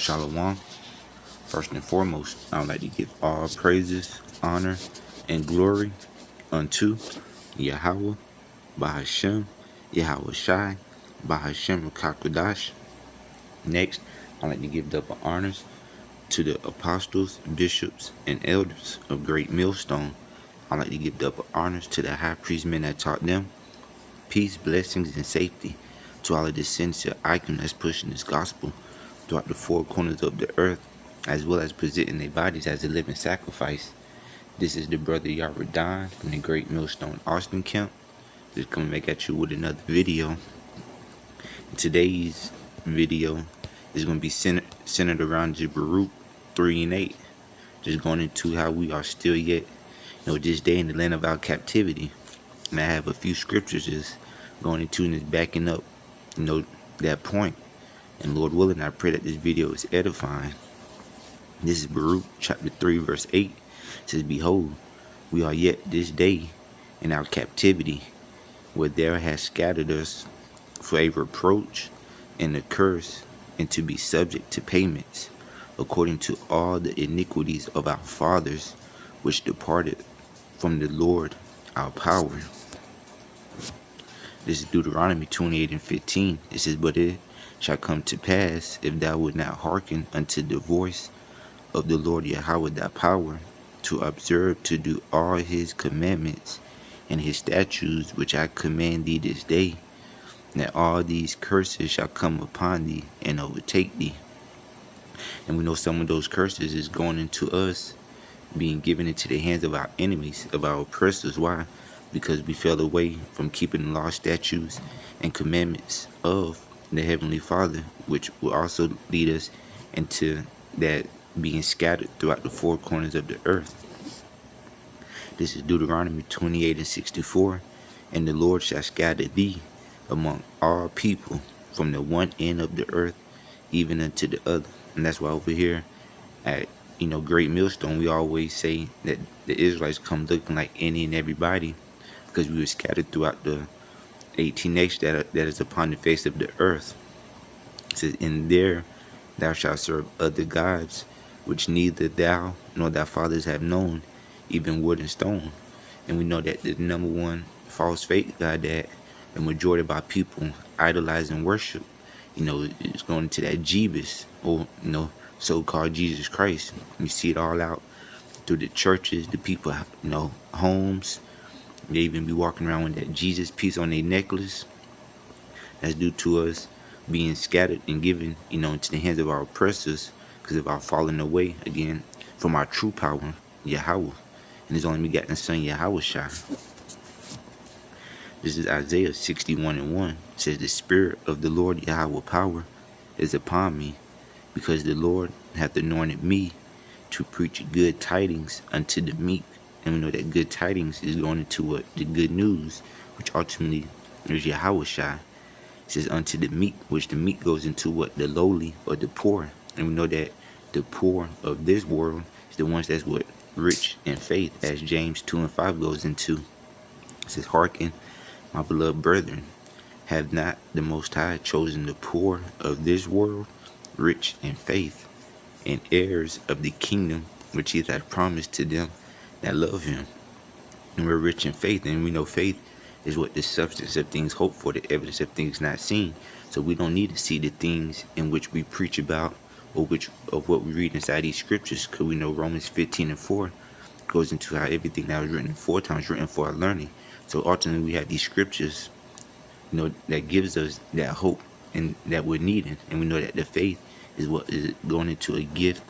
Shalom. First and foremost, I would like to give all praises, honor, and glory unto Yahweh, Bahashem, Yahweh Shai, Bahashem Kakadash. Next, I'd like to give double honors to the apostles, bishops, and elders of Great Millstone. I'd like to give double honors to the high priest men that taught them. Peace, blessings, and safety to all of the sincere icon that's pushing this gospel throughout the four corners of the earth, as well as presenting their bodies as a living sacrifice. This is the brother Yaradan from the Great Millstone Austin Camp. Just coming back at you with another video. Today's video is going to be centered around Baruch 3 and 8. Just going into how we are still yet, this day in the land of our captivity. And I have a few scriptures just going into and just backing up, that point. And Lord willing, I pray that this video is edifying. This is Baruch chapter 3 verse 8. It says, "Behold, we are yet this day in our captivity, where there has scattered us for a reproach and a curse, and to be subject to payments, according to all the iniquities of our fathers, which departed from the Lord our power." This is Deuteronomy 28 and 15. It says, "But it shall come to pass, if thou wilt not hearken unto the voice of the Lord Yahweh thy power, to observe to do all his commandments and his statutes which I command thee this day, that all these curses shall come upon thee and overtake thee." And we know some of those curses is going into us being given into the hands of our enemies, of our oppressors. Why? Because we fell away from keeping the law, statutes, and commandments of the Heavenly Father, which will also lead us into that being scattered throughout the four corners of the earth. This is Deuteronomy 28 and 64. "And the Lord shall scatter thee among all people, from the one end of the earth even unto the other." And that's why over here at Great Millstone, we always say that the Israelites come looking like any and everybody, because we were scattered throughout the 18 nations that is upon the face of the earth. It says, "In there thou shalt serve other gods, which neither thou nor thy fathers have known, even wood and stone." And we know that the number one false faith god that the majority of our people idolize and worship, is going into that Jebus, or so-called Jesus Christ. We see it all out through the churches, the people, homes. They even be walking around with that Jesus piece on their necklace. That's due to us being scattered and given, into the hands of our oppressors, because of our falling away again from our true power, Yahweh, and His only begotten Son, Yahweh Shai. This is Isaiah 61 and 1. It says, "The Spirit of the Lord Yahweh power is upon me, because the Lord hath anointed me to preach good tidings unto the meek." And we know that good tidings is going into what? The good news, which ultimately is Yahweh Shai. It says unto the meek, which the meek goes into what? The lowly or the poor. And we know that the poor of this world is the ones that's what? Rich in faith, as James 2 and 5 goes into. It says, "Hearken, my beloved brethren, have not the Most High chosen the poor of this world, rich in faith, and heirs of the kingdom which He hath promised to them that love Him?" And we're rich in faith, and we know faith is what? The substance of things hoped for, the evidence of things not seen. So we don't need to see the things in which we preach about, or of what we read inside these scriptures, because we know Romans 15 and 4 goes into how everything that was written aforetime was written for our learning. So ultimately we have these scriptures, that gives us that hope and that we're needing. And we know that the faith is what is going into a gift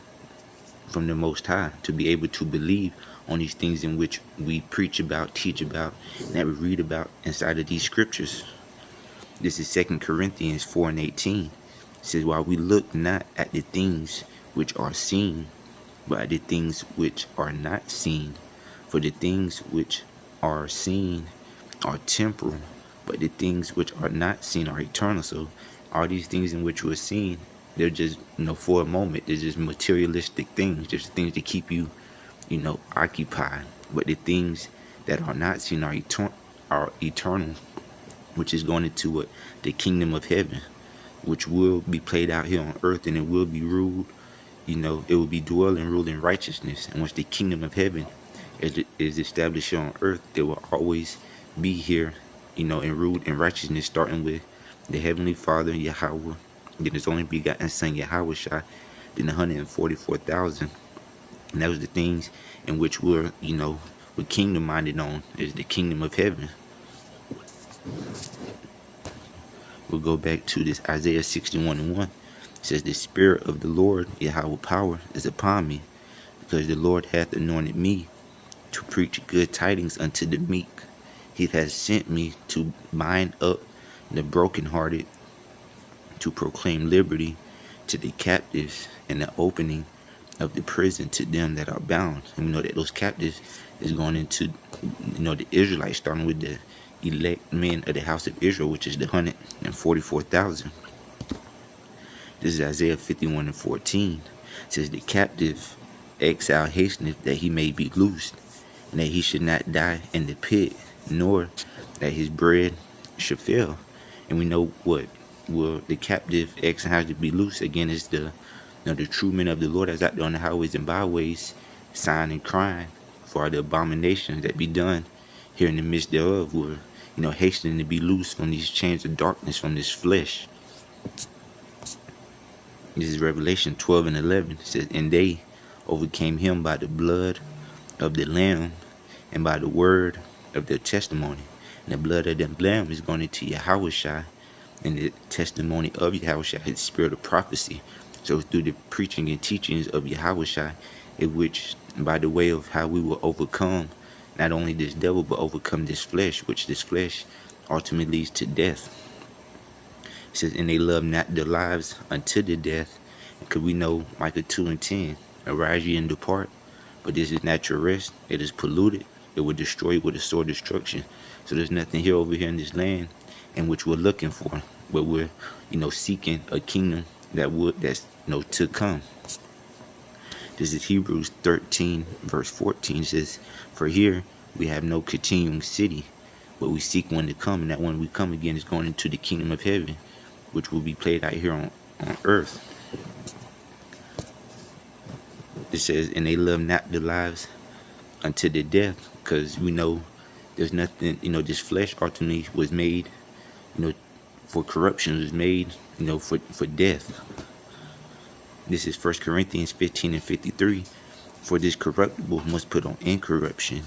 from the Most High, to be able to believe on these things in which we preach about, teach about, and that we read about inside of these scriptures. This is 2 Corinthians 4 and 18. It says, "While we look not at the things which are seen, but at the things which are not seen. For the things which are seen are temporal, but the things which are not seen are eternal." So all these things in which we're seen, they're just, for a moment, they're just materialistic things, just things to keep you, occupied. But the things that are not seen are eternal, which is going into what? The kingdom of heaven. which will be played out here on earth, and it will be ruled, it will be dwell and rule in righteousness. And once the kingdom of heaven is established here on earth, they will always be here, and ruled in righteousness, starting with the Heavenly Father, Yahweh, then His only begotten Son, Yahweh Shai, then 144,000. And that was the things in which we're kingdom minded on, is the kingdom of heaven. We'll go back to this Isaiah 61:1. It says, the Spirit of the Lord, Yahweh power, is upon me, because the Lord hath anointed me to preach good tidings unto the meek. He has sent me to bind up the brokenhearted, to proclaim liberty to the captives, and the opening of the prison to them that are bound. And we know that those captives is going into, the Israelites, starting with the elect men of the house of Israel, which is the 144,000. This is Isaiah 51:14. It says, the captive exile hasteneth that he may be loosed, and that he should not die in the pit, nor that his bread should fail. And we know what will the captive exile has to be loose again is the true men of the Lord that's out there on the highways and byways, sighing and crying for the abominations that be done here in the midst thereof. We're hastening to be loose from these chains of darkness, from this flesh. This is Revelation 12:11. It says, and they overcame him by the blood of the Lamb and by the word of their testimony. And the blood of the Lamb is going into Yahweh Shai, and the testimony of Yahweh Shai is the spirit of prophecy. So through the preaching and teachings of Yahweh Shai, in which by the way of how we will overcome not only this devil, but overcome this flesh, which this flesh ultimately leads to death. It says, and they love not their lives unto the death. Because we know Micah 2:10, arise ye and depart, but this is not your rest. It is polluted. It will destroy you with a sword destruction. So there's nothing here over here in this land in which we're looking for, but we're, seeking a kingdom that's to come. This is Hebrews 13:14. It says, for here we have no continuing city, but we seek one to come, and that one we come again is going into the kingdom of heaven, which will be played out here on earth. It says, and they love not their lives unto the death, because we know there's nothing, this flesh ultimately was made, for corruption, was made, for death. This is 1 Corinthians 15:53. For this corruptible must put on incorruption,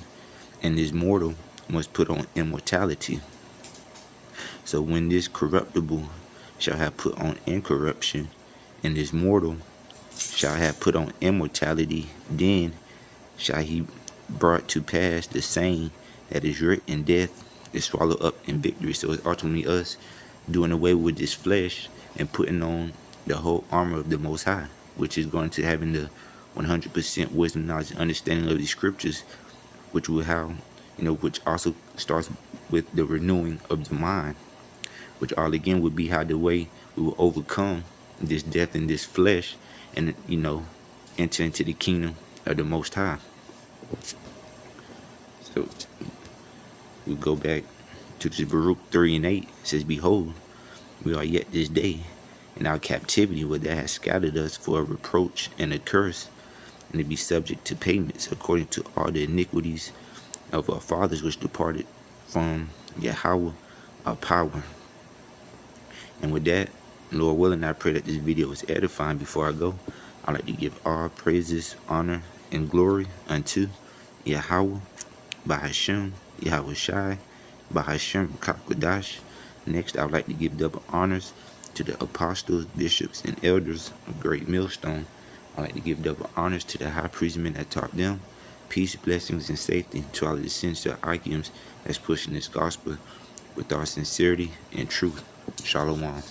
and this mortal must put on immortality. So when this corruptible shall have put on incorruption, and this mortal shall have put on immortality, then shall he brought to pass the saying that is written, death is swallowed up in victory. So it's ultimately us doing away with this flesh and putting on the whole armor of the Most High, which is going to having the 100% wisdom, knowledge, and understanding of the scriptures, which will have, which also starts with the renewing of the mind, which all again would be how the way we will overcome this death in this flesh and, enter into the kingdom of the Most High. So we go back to this Baruch 3:8. It says, behold, we are yet this day in our captivity, where thou hast scattered us for a reproach and a curse, and to be subject to payments according to all the iniquities of our fathers which departed from Yahweh our power. And with that, Lord willing, I pray that this video is edifying. Before I go, I'd like to give all praises, honor, and glory unto Yahweh, Bahashem, Yahweh Shai, Bahashem Kakwadash. Next, I would like to give double honors to the apostles, bishops, and elders of Great Millstone. I'd like to give double honors to the high priestmen that taught them. Peace, blessings, and safety to all of the sincere Ikems that's pushing this gospel with our sincerity and truth. Shalom.